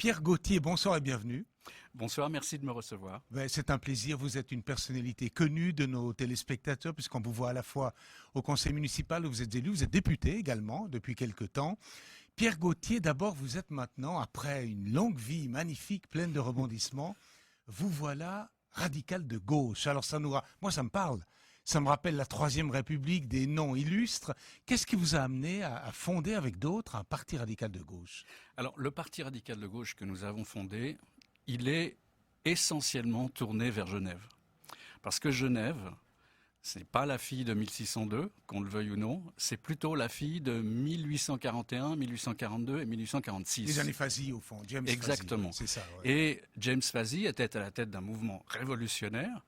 Pierre Gauthier, bonsoir et bienvenue. Bonsoir, merci de me recevoir. C'est un plaisir, vous êtes une personnalité connue de nos téléspectateurs puisqu'on vous voit à la fois au conseil municipal où vous êtes élu, vous êtes député également depuis quelque temps. Pierre Gauthier, d'abord vous êtes maintenant, après une longue vie magnifique, pleine de rebondissements, vous voilà radical de gauche. Alors moi ça me parle. Ça me rappelle la Troisième République, des noms illustres. Qu'est-ce qui vous a amené à fonder avec d'autres un parti radical de gauche? Alors, le parti radical de gauche que nous avons fondé, il est essentiellement tourné vers Genève. Parce que Genève, c'est pas la fille de 1602, qu'on le veuille ou non, c'est plutôt la fille de 1841, 1842 et 1846. Les années Fazy, au fond, James Exactement. Fazy. C'est ça, ouais. Et James Fazy était à la tête d'un mouvement révolutionnaire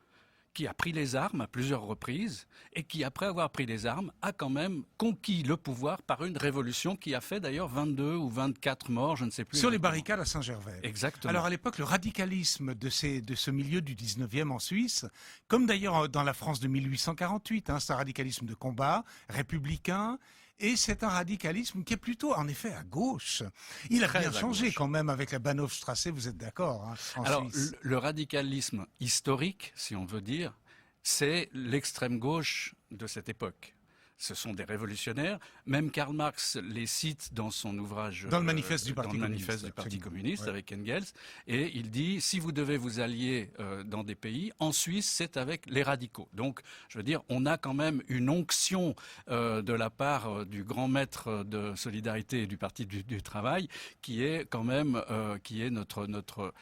qui a pris les armes à plusieurs reprises et qui, après avoir pris les armes, a quand même conquis le pouvoir par une révolution qui a fait d'ailleurs 22 ou 24 morts, je ne sais plus. Sur les barricades à Saint-Gervais. Exactement. Alors à l'époque, le radicalisme de ce milieu du 19e en Suisse, comme d'ailleurs dans la France de 1848, c'est un radicalisme de combat, républicain, et c'est un radicalisme qui est plutôt, en effet, à gauche. Il a bien changé quand même avec la Bahnhofstrasse, vous êtes d'accord, en Alors, Suisse. le radicalisme historique, si on veut dire, c'est l'extrême gauche de cette époque. Ce sont des révolutionnaires. Même Karl Marx les cite dans son ouvrage... Dans le manifeste du Parti communiste, avec Engels. Et il dit, si vous devez vous allier dans des pays, en Suisse, c'est avec les radicaux. Donc, je veux dire, on a quand même une onction de la part du grand maître de solidarité et du Parti du travail, qui est quand même qui est notre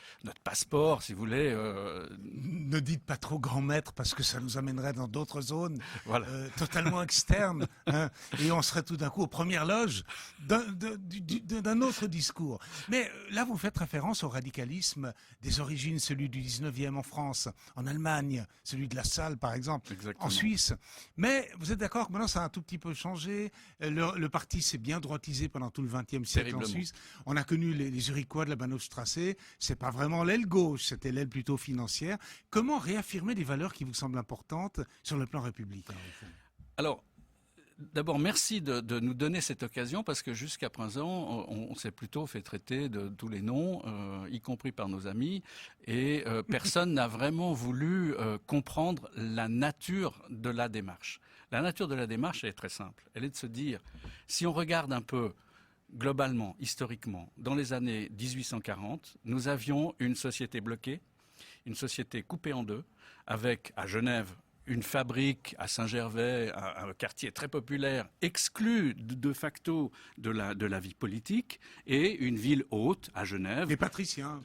passeport, si vous voulez. Ne dites pas trop grand maître, parce que ça nous amènerait dans d'autres zones totalement externes. Et on serait tout d'un coup aux premières loges d'un autre discours. Mais là, vous faites référence au radicalisme des origines, celui du 19e en France, en Allemagne, celui de La Salle, par exemple, Exactement. en Suisse. Mais vous êtes d'accord que maintenant, ça a un tout petit peu changé. Le parti s'est bien droitisé pendant tout le 20e siècle en Suisse. On a connu les Uriquois de la Bahnhofstrasse. C'est pas vraiment l'aile gauche, c'était l'aile plutôt financière. Comment réaffirmer des valeurs qui vous semblent importantes sur le plan républicain, au fond ? Alors, d'abord, merci de nous donner cette occasion parce que jusqu'à présent, on s'est plutôt fait traiter de tous les noms, y compris par nos amis, et personne n'a vraiment voulu comprendre la nature de la démarche. La nature de la démarche, elle est très simple. Elle est de se dire, si on regarde un peu globalement, historiquement, dans les années 1840, nous avions une société bloquée, une société coupée en deux, avec, à Genève, une fabrique à Saint-Gervais, un quartier très populaire, exclu de facto de la vie politique, et une ville haute à Genève. Les patriciens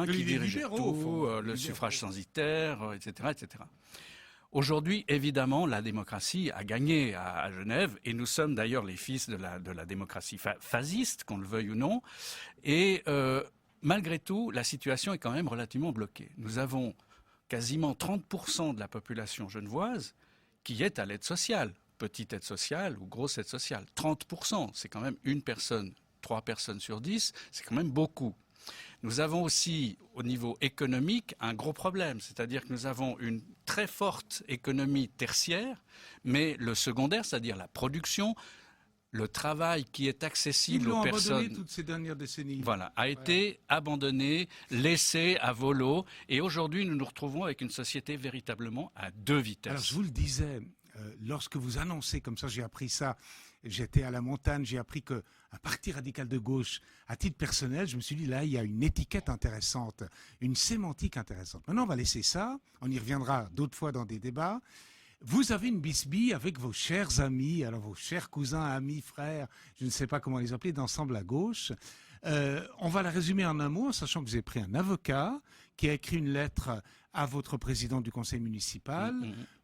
qui dirigeaient tout, le suffrage censitaire, etc., etc. Aujourd'hui, évidemment, la démocratie a gagné à Genève, et nous sommes d'ailleurs les fils de la démocratie fasciste, qu'on le veuille ou non, et malgré tout, la situation est quand même relativement bloquée. Nous avons quasiment 30% de la population genevoise qui est à l'aide sociale, petite aide sociale ou grosse aide sociale. 30%, c'est quand même une personne, 3 personnes sur 10, c'est quand même beaucoup. Nous avons aussi, au niveau économique, un gros problème, c'est-à-dire que nous avons une très forte économie tertiaire, mais le secondaire, c'est-à-dire la production, le travail qui est accessible aux personnes... Ils l'ont abandonné toutes ces dernières décennies. Voilà, a été abandonné, laissé à volo. Et aujourd'hui, nous nous retrouvons avec une société véritablement à 2 vitesses. Alors, je vous le disais, lorsque vous annoncez, comme ça j'ai appris ça, j'étais à la montagne, j'ai appris qu'un parti radical de gauche, à titre personnel, je me suis dit, là, il y a une étiquette intéressante, une sémantique intéressante. Maintenant, on va laisser ça, on y reviendra d'autres fois dans des débats. Vous avez une bisbille avec vos chers amis, alors vos chers cousins, amis, frères, je ne sais pas comment les appeler, d'ensemble à gauche. On va la résumer en un mot, en sachant que vous avez pris un avocat qui a écrit une lettre à votre président du conseil municipal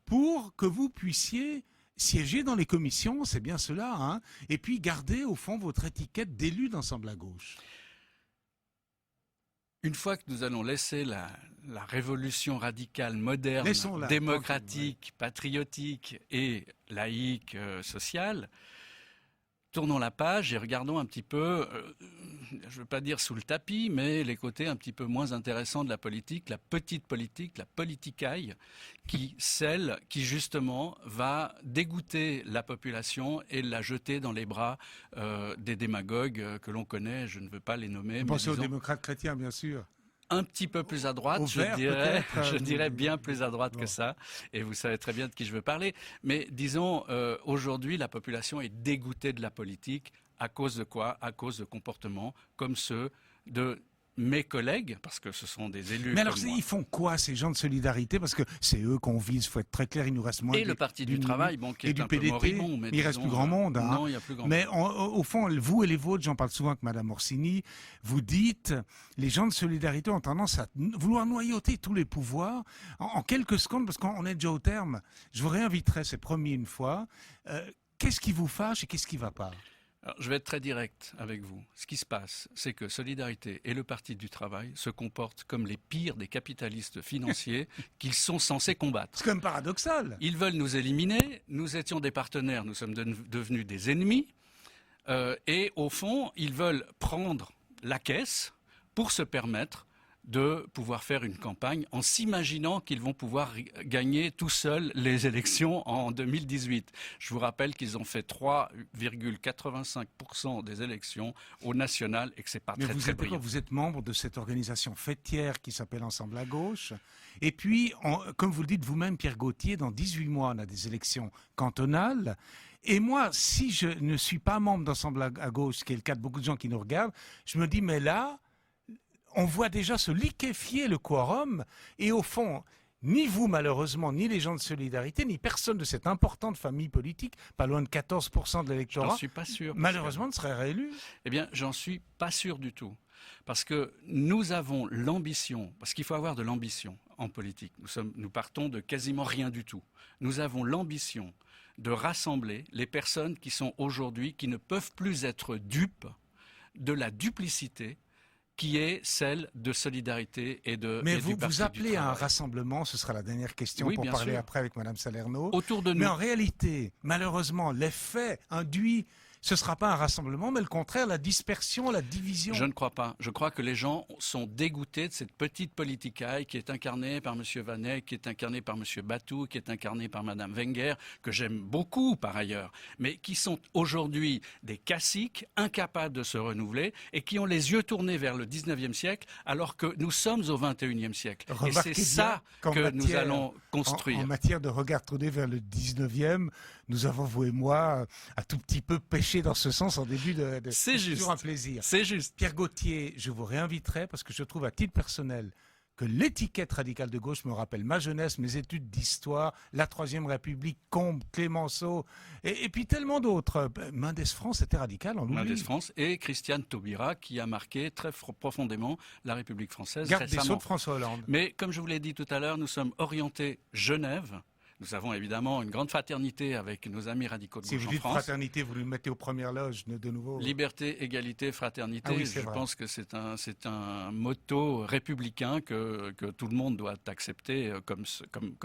pour que vous puissiez siéger dans les commissions, c'est bien cela, et puis garder au fond votre étiquette d'élu d'ensemble à gauche. Une fois que nous allons laisser la révolution radicale, moderne, démocratique, patriotique et laïque, sociale, tournons la page et regardons un petit peu, je ne veux pas dire sous le tapis, mais les côtés un petit peu moins intéressants de la politique, la petite politique, la politicaille, celle qui justement va dégoûter la population et la jeter dans les bras des démagogues que l'on connaît, je ne veux pas les nommer. Vous pensez aux démocrates chrétiens, bien sûr. Un petit peu plus à droite, je dirais bien plus à droite que ça, et vous savez très bien de qui je veux parler. Mais disons, aujourd'hui, la population est dégoûtée de la politique. À cause de quoi? À cause de comportements comme ceux de mes collègues, parce que ce sont des élus. Mais alors, ils font quoi, ces gens de solidarité? Parce que c'est eux qu'on vise, il faut être très clair, il nous reste moins. Et le Parti du Travail, qui est un peu moribond. Mais il reste plus grand monde. Hein. Non, il y a plus grand monde. Mais au fond, vous et les vôtres, j'en parle souvent avec Madame Orsini, vous dites, les gens de solidarité ont tendance à vouloir noyauter tous les pouvoirs en quelques secondes, parce qu'on est déjà au terme. Je vous réinviterai, c'est promis une fois. Qu'est-ce qui vous fâche et qu'est-ce qui ne va pas? Alors, je vais être très direct avec vous. Ce qui se passe, c'est que Solidarité et le Parti du Travail se comportent comme les pires des capitalistes financiers qu'ils sont censés combattre. C'est quand même paradoxal. Ils veulent nous éliminer. Nous étions des partenaires, nous sommes devenus des ennemis. Et au fond, ils veulent prendre la caisse pour se permettre de pouvoir faire une campagne en s'imaginant qu'ils vont pouvoir gagner tout seuls les élections en 2018. Je vous rappelle qu'ils ont fait 3,85% des élections au national et que c'est pas très brillant. Vous êtes membre de cette organisation fêtière qui s'appelle Ensemble à gauche. Et puis, comme vous le dites vous-même, Pierre Gauthier, dans 18 mois, on a des élections cantonales. Et moi, si je ne suis pas membre d'Ensemble à gauche, ce qui est le cas de beaucoup de gens qui nous regardent, je me dis, mais là, on voit déjà se liquéfier le quorum et au fond, ni vous malheureusement, ni les gens de Solidarité, ni personne de cette importante famille politique, pas loin de 14% de l'électorat, j'en suis pas sûr, malheureusement ne serait réélu. Eh bien, j'en suis pas sûr du tout. Parce que nous avons l'ambition, parce qu'il faut avoir de l'ambition en politique. Nous partons de quasiment rien du tout. Nous avons l'ambition de rassembler les personnes qui sont aujourd'hui, qui ne peuvent plus être dupes de la duplicité qui est celle de Solidarité et de Mais et du Parti du Travail. vous appelez à un rassemblement, ce sera la dernière question pour parler après avec Mme Salerno. Autour de nous. Mais en réalité, malheureusement, l'effet induit, ce ne sera pas un rassemblement, mais le contraire, la dispersion, la division. Je ne crois pas. Je crois que les gens sont dégoûtés de cette petite politicaille qui est incarnée par M. Vanet, qui est incarnée par M. Batou, qui est incarnée par Mme Wenger, que j'aime beaucoup par ailleurs, mais qui sont aujourd'hui des caciques, incapables de se renouveler et qui ont les yeux tournés vers le 19e siècle alors que nous sommes au 21e siècle. Remarquez et c'est ça que nous allons construire. En matière de regard tourné vers le 19e, nous avons, vous et moi, un tout petit peu péché dans ce sens en début de... C'est juste. Toujours un plaisir. C'est juste. Pierre Gauthier, je vous réinviterai parce que je trouve à titre personnel que l'étiquette radicale de gauche me rappelle ma jeunesse, mes études d'histoire, la Troisième République, Combes, Clémenceau, et puis tellement d'autres. Mendès France était radical, on l'oublie. Mendès France et Christiane Taubira qui a marqué très profondément la République française Garde récemment. des Sceaux de François Hollande. Mais comme je vous l'ai dit tout à l'heure, nous sommes orientés Genève. Nous avons évidemment une grande fraternité avec nos amis radicaux de gauche en France. Si vous dites fraternité, vous le mettez aux premières loges de nouveau. Liberté, égalité, fraternité. Ah oui, je pense que c'est un motto républicain que tout le monde doit accepter comme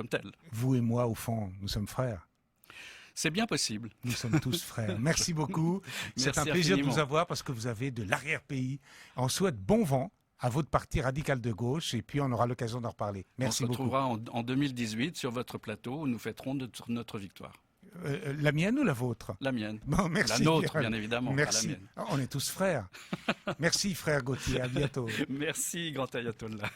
tel. Vous et moi, au fond, nous sommes frères. C'est bien possible. Nous sommes tous frères. Merci beaucoup. C'est un plaisir de vous avoir parce que vous avez de l'arrière-pays. On souhaite bon vent à votre parti radical de gauche et puis on aura l'occasion d'en reparler. Merci beaucoup. On se retrouvera en 2018 sur votre plateau où nous fêterons notre victoire. La mienne ou la vôtre? La mienne. Bon, merci. La nôtre, bien évidemment. Merci. Pas la mienne. On est tous frères. Merci frère Gauthier, à bientôt. Merci grand ayatollah.